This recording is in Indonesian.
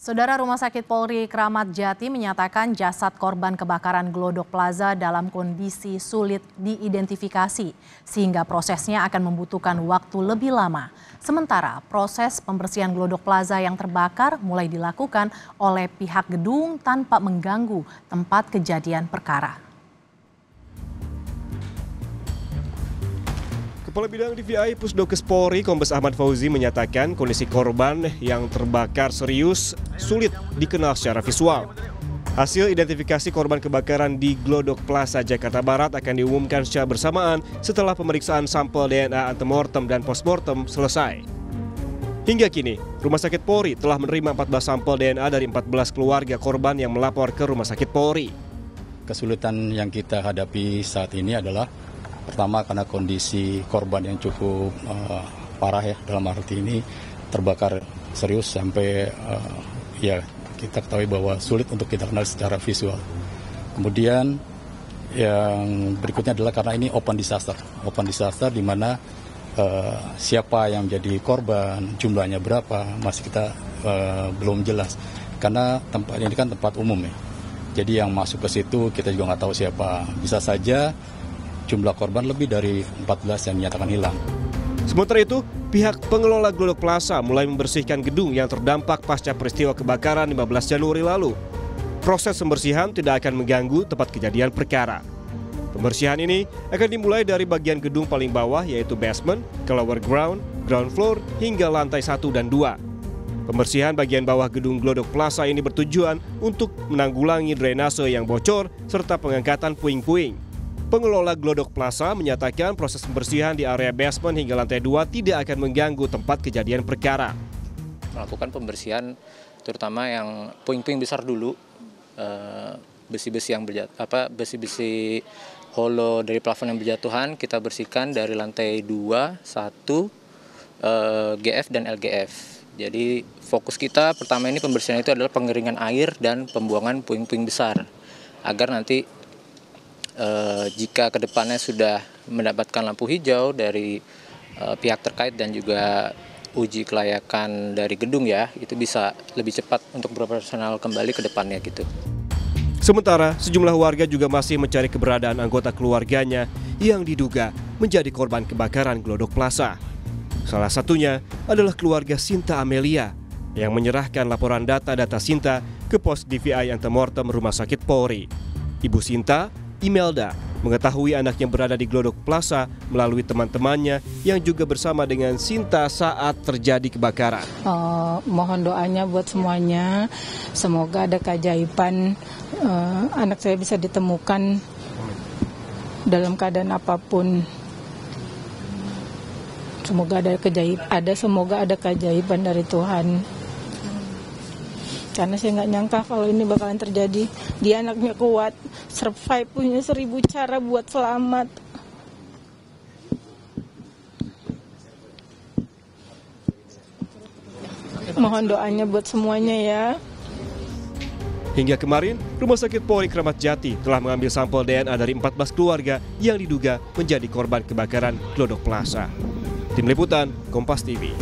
Saudara Rumah Sakit Polri Kramat Jati menyatakan jasad korban kebakaran Glodok Plaza dalam kondisi sulit diidentifikasi sehingga prosesnya akan membutuhkan waktu lebih lama. Sementara proses pembersihan Glodok Plaza yang terbakar mulai dilakukan oleh pihak gedung tanpa mengganggu tempat kejadian perkara. Kepala Bidang DVI Pusdokes Polri Kombes Ahmad Fauzi menyatakan kondisi korban yang terbakar serius sulit dikenal secara visual. Hasil identifikasi korban kebakaran di Glodok Plaza, Jakarta Barat akan diumumkan secara bersamaan setelah pemeriksaan sampel DNA antemortem dan postmortem selesai. Hingga kini, Rumah Sakit Polri telah menerima 14 sampel DNA dari 14 keluarga korban yang melapor ke Rumah Sakit Polri. Kesulitan yang kita hadapi saat ini adalah pertama karena kondisi korban yang cukup parah ya, dalam arti ini terbakar serius sampai ya kita ketahui bahwa sulit untuk kita kenal secara visual. Kemudian yang berikutnya adalah karena ini open disaster di mana siapa yang menjadi korban, jumlahnya berapa masih kita belum jelas karena tempat ini kan tempat umum ya. Jadi yang masuk ke situ kita juga nggak tahu siapa. Bisa saja jumlah korban lebih dari 14 yang dinyatakan hilang. Sementara itu, pihak pengelola Glodok Plaza mulai membersihkan gedung yang terdampak pasca peristiwa kebakaran 15 Januari lalu. Proses pembersihan tidak akan mengganggu tempat kejadian perkara. Pembersihan ini akan dimulai dari bagian gedung paling bawah yaitu basement, ke lower ground, ground floor, hingga lantai 1 dan 2. Pembersihan bagian bawah gedung Glodok Plaza ini bertujuan untuk menanggulangi drainase yang bocor serta pengangkatan puing-puing. Pengelola Glodok Plaza menyatakan proses pembersihan di area basement hingga lantai 2 tidak akan mengganggu tempat kejadian perkara. Melakukan pembersihan terutama yang puing-puing besar dulu, besi-besi yang besi-besi holo dari plafon yang berjatuhan kita bersihkan dari lantai 2, 1, GF dan LGF. Jadi fokus kita pertama ini pembersihan itu adalah pengeringan air dan pembuangan puing-puing besar agar nanti jika kedepannya sudah mendapatkan lampu hijau dari pihak terkait dan juga uji kelayakan dari gedung ya, itu bisa lebih cepat untuk beroperasional kembali ke depannya gitu. Sementara sejumlah warga juga masih mencari keberadaan anggota keluarganya yang diduga menjadi korban kebakaran Glodok Plaza. Salah satunya adalah keluarga Sinta Amelia yang menyerahkan laporan data-data Sinta ke pos DVI Antemortem Rumah Sakit Polri. Ibu Sinta, Imelda, mengetahui anaknya berada di Glodok Plaza melalui teman-temannya yang juga bersama dengan Sinta saat terjadi kebakaran. Mohon doanya buat semuanya, semoga ada keajaiban, anak saya bisa ditemukan dalam keadaan apapun. Semoga ada keajaiban dari Tuhan. Karena saya nggak nyangka kalau ini bakalan terjadi. Dia anaknya kuat, survive, punya 1000 cara buat selamat. Mohon doanya buat semuanya ya. Hingga kemarin, Rumah Sakit Polri Kramat Jati telah mengambil sampel DNA dari 14 keluarga yang diduga menjadi korban kebakaran Glodok Plaza. Tim Liputan, Kompas TV.